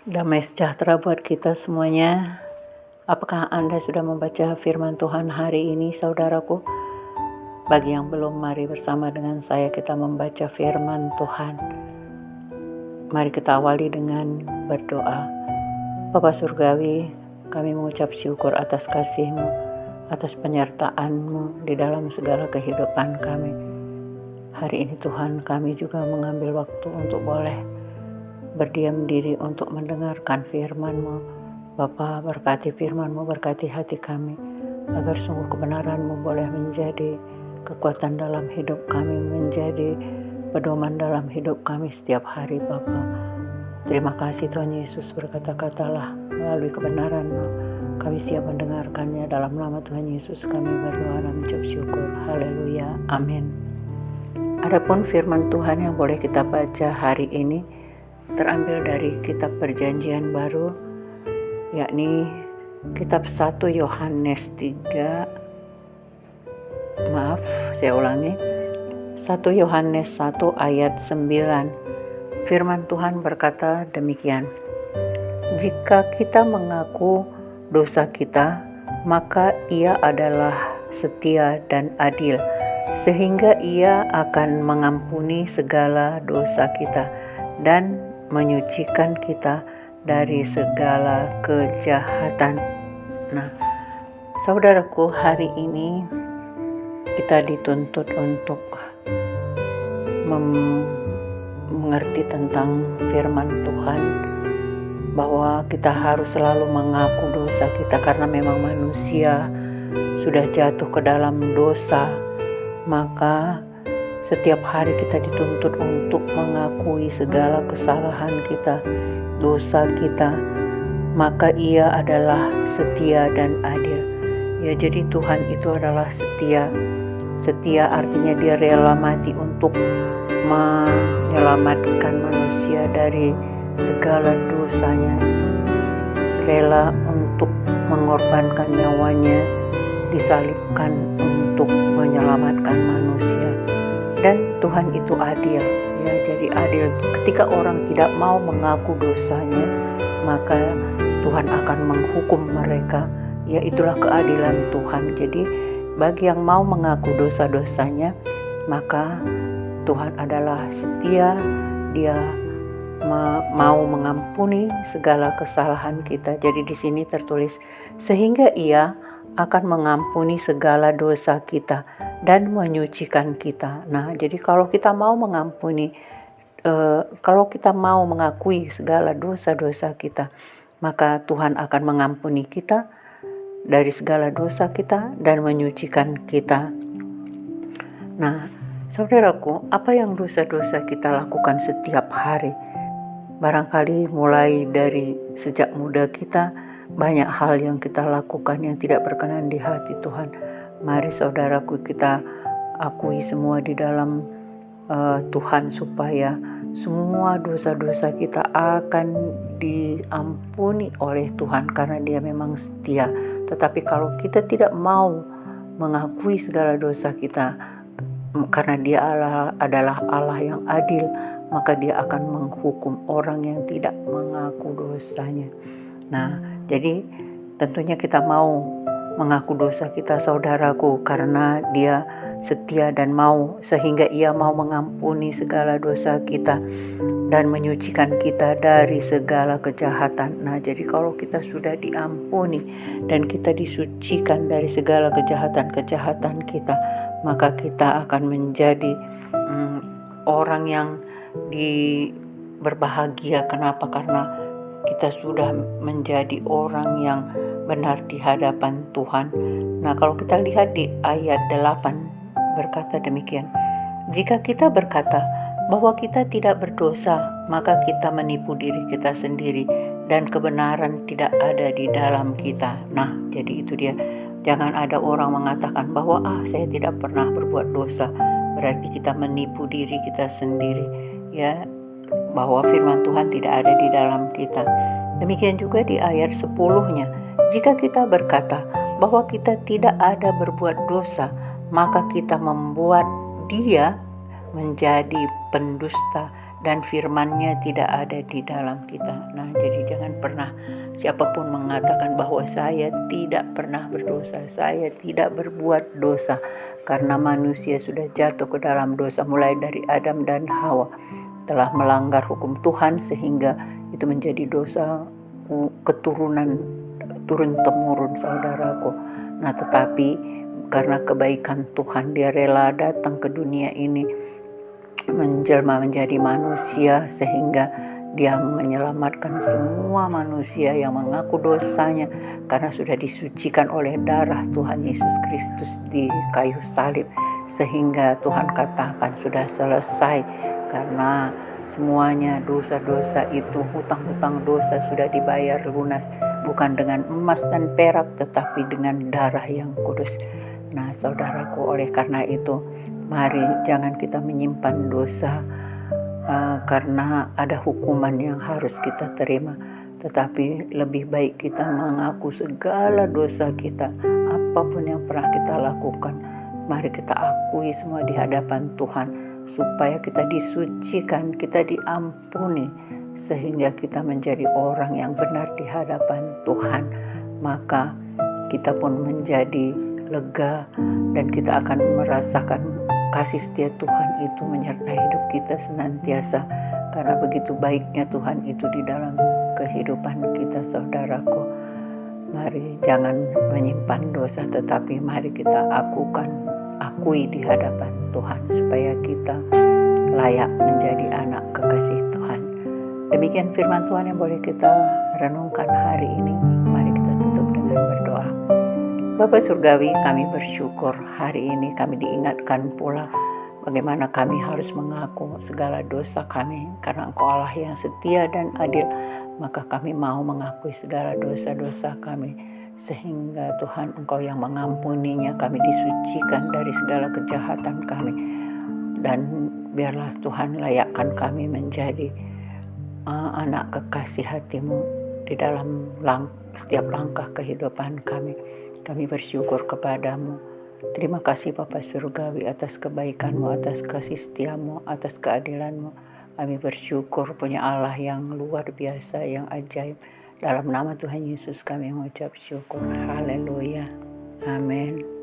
Damai sejahtera buat kita semuanya. Apakah Anda sudah membaca firman Tuhan hari ini, saudaraku? Bagi yang belum, mari bersama dengan saya kita membaca firman Tuhan. Mari kita awali dengan berdoa. Bapa Surgawi, kami mengucap syukur atas kasih-Mu, atas penyertaan-Mu di dalam segala kehidupan kami. Hari ini Tuhan, kami juga mengambil waktu untuk boleh berdiam diri untuk mendengarkan firman-Mu. Bapa, berkati firman-Mu, berkati hati kami, agar sungguh kebenaran-Mu boleh menjadi kekuatan dalam hidup kami, menjadi pedoman dalam hidup kami setiap hari, Bapa. Terima kasih Tuhan Yesus, berkata-katalah melalui kebenaran-Mu. Kami siap mendengarkannya. Dalam nama Tuhan Yesus kami berdoa dan mengucap syukur. Haleluya, amin. Adapun firman Tuhan yang boleh kita baca hari ini terambil dari kitab Perjanjian Baru, yakni kitab 1 Yohanes 3, 1 Yohanes 1 ayat 9. Firman Tuhan berkata demikian: jika kita mengaku dosa kita, maka Ia adalah setia dan adil, sehingga Ia akan mengampuni segala dosa kita dan menyucikan kita dari segala kejahatan. Nah, saudaraku, hari ini kita dituntut untuk mengerti tentang firman Tuhan, bahwa kita harus selalu mengaku dosa kita karena memang manusia sudah jatuh ke dalam dosa. Maka setiap hari kita dituntut untuk mengakui segala kesalahan kita, dosa kita, maka Ia adalah setia dan adil. Ya, jadi Tuhan itu adalah setia. Setia artinya Dia rela mati untuk menyelamatkan manusia dari segala dosanya. Rela untuk mengorbankan nyawanya, disalibkan untuk menyelamatkan manusia. Dan Tuhan itu adil, ya, jadi adil. Ketika orang tidak mau mengaku dosanya, maka Tuhan akan menghukum mereka. Ya, itulah keadilan Tuhan. Jadi bagi yang mau mengaku dosa-dosanya, maka Tuhan adalah setia. Dia mau mengampuni segala kesalahan kita. Jadi di sini tertulis sehingga Ia akan mengampuni segala dosa kita dan menyucikan kita. Nah, jadi kalau kita mau mengampuni, kalau kita mau mengakui segala dosa-dosa kita, maka Tuhan akan mengampuni kita dari segala dosa kita dan menyucikan kita. Nah, saudaraku, apa yang dosa-dosa kita lakukan setiap hari? Barangkali mulai dari sejak muda kita, banyak hal yang kita lakukan yang tidak berkenan di hati Tuhan. Mari saudaraku, kita akui semua di dalam Tuhan, supaya semua dosa-dosa kita akan diampuni oleh Tuhan karena Dia memang setia. Tetapi kalau kita tidak mau mengakui segala dosa kita, karena Dia adalah Allah yang adil, maka Dia akan menghukum orang yang tidak mengaku dosanya. Nah, jadi tentunya kita mau mengaku dosa kita, saudaraku, karena Dia setia dan mau, sehingga Ia mau mengampuni segala dosa kita dan menyucikan kita dari segala kejahatan. Nah, jadi kalau kita sudah diampuni dan kita disucikan dari segala kejahatan-kejahatan kita, maka kita akan menjadi orang yang berbahagia. Kenapa? Karena kita sudah menjadi orang yang benar di hadapan Tuhan. Nah, kalau kita lihat di ayat 8 berkata demikian: jika kita berkata bahwa kita tidak berdosa, maka kita menipu diri kita sendiri dan kebenaran tidak ada di dalam kita. Nah, jadi itu dia. Jangan ada orang mengatakan bahwa saya tidak pernah berbuat dosa. Berarti kita menipu diri kita sendiri, ya, bahwa firman Tuhan tidak ada di dalam kita. Demikian juga di ayat 10-nya. Jika kita berkata bahwa kita tidak ada berbuat dosa, maka kita membuat Dia menjadi pendusta dan firman-Nya tidak ada di dalam kita. Nah, jadi jangan pernah siapapun mengatakan bahwa saya tidak pernah berdosa, saya tidak berbuat dosa, karena manusia sudah jatuh ke dalam dosa mulai dari Adam dan Hawa, telah melanggar hukum Tuhan sehingga itu menjadi dosa keturunan turun-temurun, saudaraku. Nah, tetapi karena kebaikan Tuhan, Dia rela datang ke dunia ini menjelma menjadi manusia sehingga Dia menyelamatkan semua manusia yang mengaku dosanya, karena sudah disucikan oleh darah Tuhan Yesus Kristus di kayu salib, sehingga Tuhan katakan sudah selesai, karena semuanya dosa-dosa itu, hutang-hutang dosa sudah dibayar lunas, bukan dengan emas dan perak tetapi dengan darah yang kudus. Nah, saudaraku, oleh karena itu mari jangan kita menyimpan dosa karena ada hukuman yang harus kita terima, tetapi lebih baik kita mengaku segala dosa kita, apapun yang pernah kita lakukan. Mari kita akui semua di hadapan Tuhan, supaya kita disucikan, kita diampuni, sehingga kita menjadi orang yang benar di hadapan Tuhan. Maka kita pun menjadi lega, dan kita akan merasakan kasih setia Tuhan itu menyertai hidup kita senantiasa, karena begitu baiknya Tuhan itu di dalam kehidupan kita, saudaraku. Mari jangan menyimpan dosa, tetapi mari kita akui di hadapan Tuhan, supaya kita layak menjadi anak kekasih Tuhan. Demikian firman Tuhan yang boleh kita renungkan hari ini. Mari kita tutup dengan berdoa. Bapa Surgawi, kami bersyukur hari ini kami diingatkan pula bagaimana kami harus mengaku segala dosa kami, karena Engkau Allah yang setia dan adil. Maka kami mau mengakui segala dosa-dosa kami, sehingga Tuhan Engkau yang mengampuninya, kami disucikan dari segala kejahatan kami. Dan biarlah Tuhan layakkan kami menjadi anak kekasih hati-Mu di dalam setiap langkah kehidupan kami. Kami bersyukur kepadamu. Terima kasih Bapa Surgawi atas kebaikan-Mu, atas kasih setia-Mu, atas keadilan-Mu. Kami bersyukur punya Allah yang luar biasa, yang ajaib. Dalam nama Tuhan Yesus kami mengucap syukur. Haleluya. Amin.